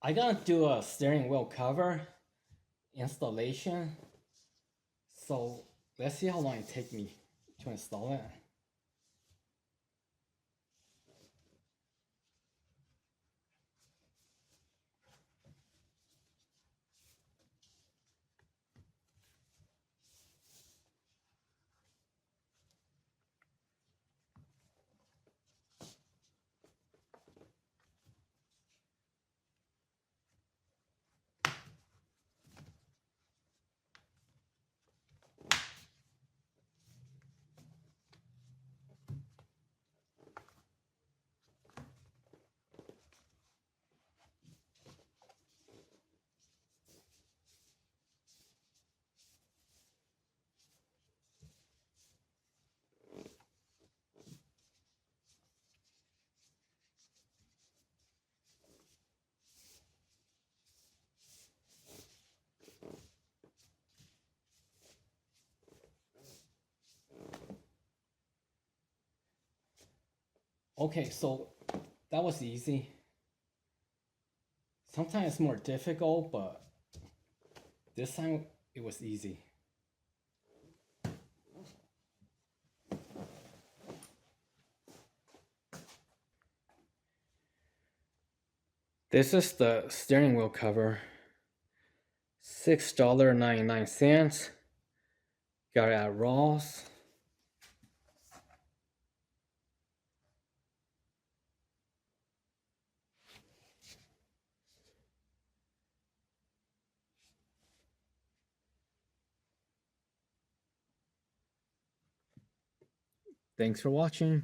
I gotta do a steering wheel cover installation. So let's see how long it takes me to install it. Okay, so that was easy. Sometimes it's more difficult, but this time it was easy. This is the steering wheel cover. $6.99. Got it at Ross. Thanks for watching.